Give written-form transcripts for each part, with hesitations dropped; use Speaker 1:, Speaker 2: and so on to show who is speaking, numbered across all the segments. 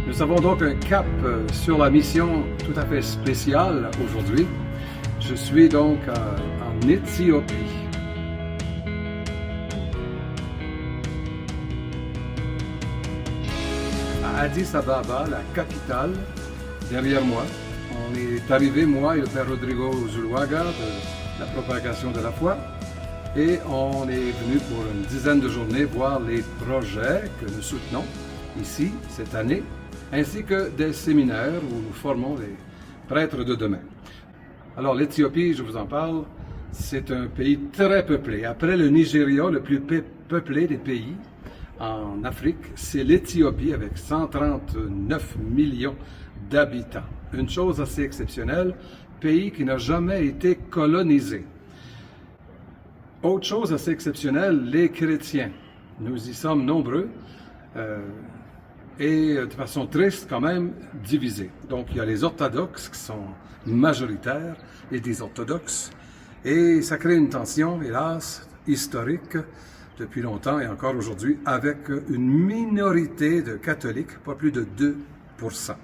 Speaker 1: Nous avons donc un cap sur la mission tout à fait spéciale aujourd'hui. Je suis donc en Éthiopie. À Addis Ababa, la capitale, derrière moi. On est arrivé, moi et le père Rodrigo Zuluaga, de la propagation de la foi. Et on est venu pour une dizaine de journées voir les projets que nous soutenons ici, cette année, ainsi que des séminaires où nous formons les prêtres de demain. Alors l'Éthiopie, je vous en parle, c'est un pays très peuplé. Après le Nigeria, le plus peuplé des pays en Afrique, c'est l'Éthiopie avec 139 millions d'habitants. Une chose assez exceptionnelle, pays qui n'a jamais été colonisé. Autre chose assez exceptionnelle, les chrétiens. Nous y sommes nombreux et de façon triste quand même divisés. Donc il y a les orthodoxes qui sont majoritaires et des orthodoxes et ça crée une tension, hélas, historique depuis longtemps et encore aujourd'hui avec une minorité de catholiques, pas plus de 2%.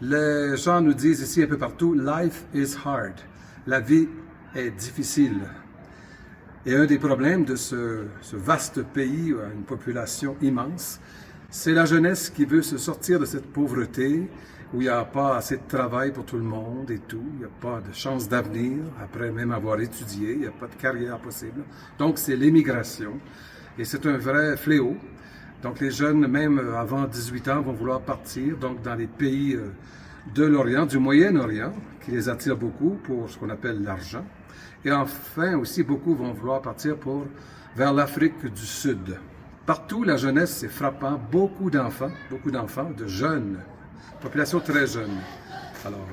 Speaker 1: Les gens nous disent ici un peu partout, life is hard. La vie est difficile. Et un des problèmes de ce vaste pays, une population immense, c'est la jeunesse qui veut se sortir de cette pauvreté où il n'y a pas assez de travail pour tout le monde et tout, il n'y a pas de chance d'avenir après même avoir étudié, il n'y a pas de carrière possible. Donc c'est l'émigration et c'est un vrai fléau. Donc les jeunes, même avant 18 ans, vont vouloir partir donc dans les pays de l'Orient, du Moyen-Orient, qui les attire beaucoup pour ce qu'on appelle l'argent. Et enfin, aussi, beaucoup vont vouloir partir vers l'Afrique du Sud. Partout, la jeunesse, c'est frappant. Beaucoup d'enfants, de jeunes, population très jeune. Alors,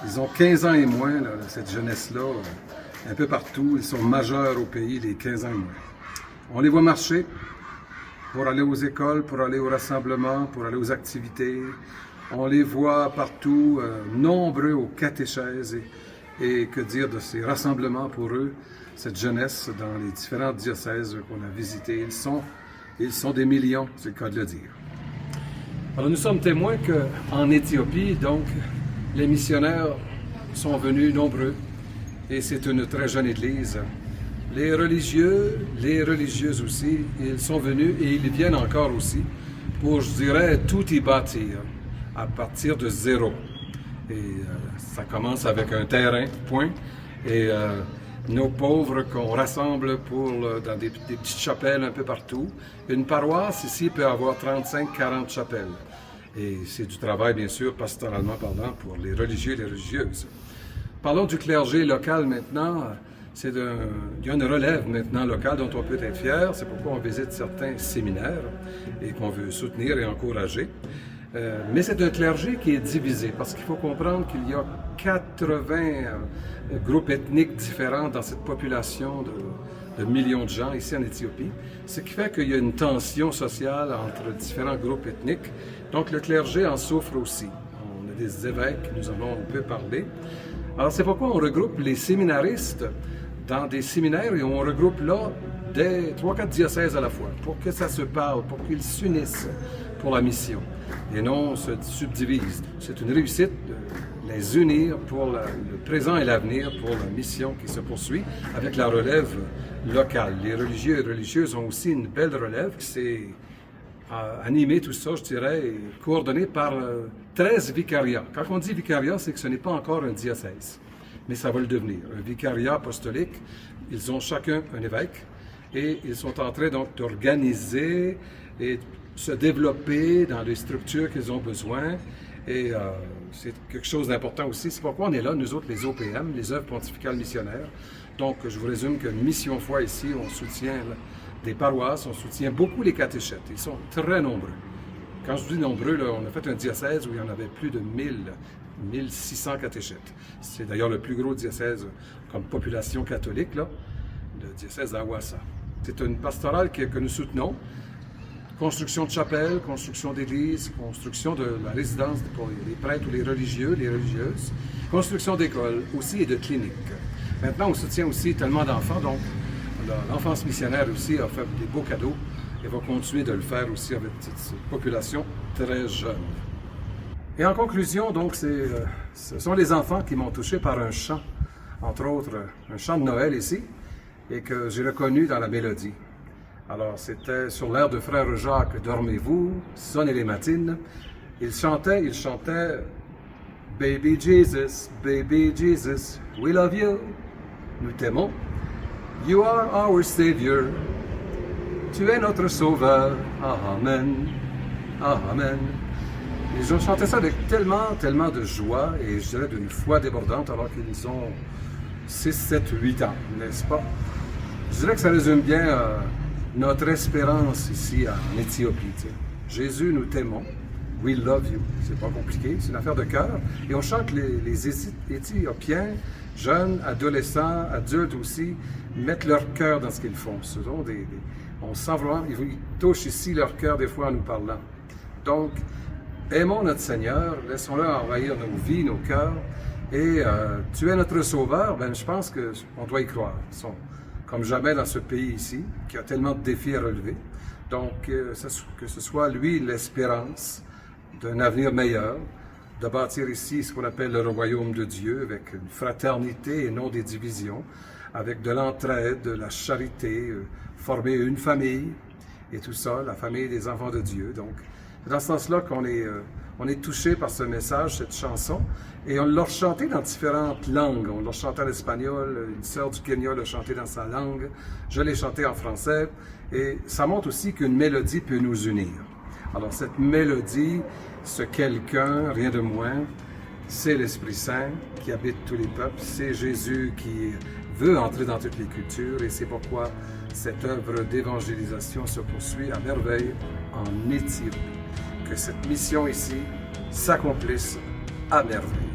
Speaker 1: ils ont 15 ans et moins, là, cette jeunesse-là, un peu partout. Ils sont majeurs au pays, les 15 ans et moins. On les voit marcher pour aller aux écoles, pour aller au rassemblement, pour aller aux activités. On les voit partout, nombreux aux catéchèses. Et que dire de ces rassemblements pour eux, cette jeunesse dans les différents diocèses qu'on a visités. Ils sont des millions, c'est le cas de le dire. Alors nous sommes témoins qu'en Éthiopie, donc, les missionnaires sont venus nombreux et c'est une très jeune église. Les religieux, les religieuses aussi, ils sont venus et ils viennent encore aussi pour, je dirais, tout y bâtir à partir de zéro. Et ça commence avec un terrain, point. Et nos pauvres qu'on rassemble dans des petites chapelles un peu partout. Une paroisse ici peut avoir 35-40 chapelles. Et c'est du travail, bien sûr, pastoralement parlant, pour les religieux et les religieuses. Parlons du clergé local maintenant. Il y a une relève maintenant locale dont on peut être fier. C'est pourquoi on visite certains séminaires et qu'on veut soutenir et encourager. Mais c'est un clergé qui est divisé, parce qu'il faut comprendre qu'il y a 80 groupes ethniques différents dans cette population de millions de gens ici en Éthiopie, ce qui fait qu'il y a une tension sociale entre différents groupes ethniques. Donc le clergé en souffre aussi. On a des évêques, nous en avons un peu parlé. Alors c'est pourquoi on regroupe les séminaristes dans des séminaires et on regroupe là des 3-4 diocèses à la fois, pour que ça se parle, pour qu'ils s'unissent pour la mission et non se subdivisent. C'est une réussite de les unir pour le présent et l'avenir, pour la mission qui se poursuit avec la relève locale. Les religieux et religieuses ont aussi une belle relève. C'est animé tout ça, je dirais, et coordonné par 13 vicariats. Quand on dit vicariat, c'est que ce n'est pas encore un diocèse, mais ça va le devenir. Un vicariat apostolique, ils ont chacun un évêque et ils sont en train donc d'organiser et se développer dans les structures qu'ils ont besoin. Et c'est quelque chose d'important aussi. C'est pourquoi on est là, nous autres, les OPM, les œuvres pontificales missionnaires. Donc, je vous résume que Mission Foi ici, on soutient des paroisses, on soutient beaucoup les catéchètes. Ils sont très nombreux. Quand je dis nombreux, là, on a fait un diocèse où il y en avait plus de 1600 catéchètes. C'est d'ailleurs le plus gros diocèse comme population catholique, là, le diocèse d'Awassa. C'est une pastorale que nous soutenons. Construction de chapelles, construction d'églises, construction de la résidence pour les prêtres ou les religieux, les religieuses, construction d'écoles aussi et de cliniques. Maintenant, on soutient aussi tellement d'enfants, donc l'enfance missionnaire aussi a fait des beaux cadeaux et va continuer de le faire aussi avec cette population très jeune. Et en conclusion, donc, ce sont les enfants qui m'ont touché par un chant, entre autres un chant de Noël ici, et que j'ai reconnu dans la mélodie. Alors, c'était sur l'air de Frère Jacques, « Dormez-vous, sonnez les matines ». Il chantait « Baby Jesus, we love you ». Nous t'aimons. You are our Savior. Tu es notre Sauveur. Amen. Amen. Ils ont chanté ça avec tellement de joie et je dirais d'une foi débordante alors qu'ils ont 6, 7, 8 ans, n'est-ce pas? Je dirais que ça résume bien notre espérance ici en Éthiopie. T'sais. Jésus, nous t'aimons. We love you. C'est pas compliqué, c'est une affaire de cœur. Et on chante les Éthiopiens, jeunes, adolescents, adultes aussi, mettent leur cœur dans ce qu'ils font. Ce sont on sent vraiment, ils touchent ici leur cœur des fois en nous parlant. Donc, aimons notre Seigneur, laissons-le envahir nos vies, nos cœurs. Et tu es notre Sauveur, ben, je pense qu'on doit y croire. Comme jamais dans ce pays ici, qui a tellement de défis à relever. Donc, que ce soit lui l'espérance d'un avenir meilleur, de bâtir ici ce qu'on appelle le royaume de Dieu, avec une fraternité et non des divisions, avec de l'entraide, de la charité, former une famille, et tout ça, la famille des enfants de Dieu. Donc, c'est dans ce sens-là qu'on est touché par ce message, cette chanson, et on l'a chanté dans différentes langues. On l'a chanté en espagnol, une sœur du Kenya l'a chanté dans sa langue, je l'ai chanté en français, et ça montre aussi qu'une mélodie peut nous unir. Alors cette mélodie, ce quelqu'un, rien de moins, c'est l'Esprit Saint qui habite tous les peuples, c'est Jésus qui veut entrer dans toutes les cultures, et c'est pourquoi cette œuvre d'évangélisation se poursuit à merveille en Éthiopie. Que cette mission ici s'accomplisse à merveille.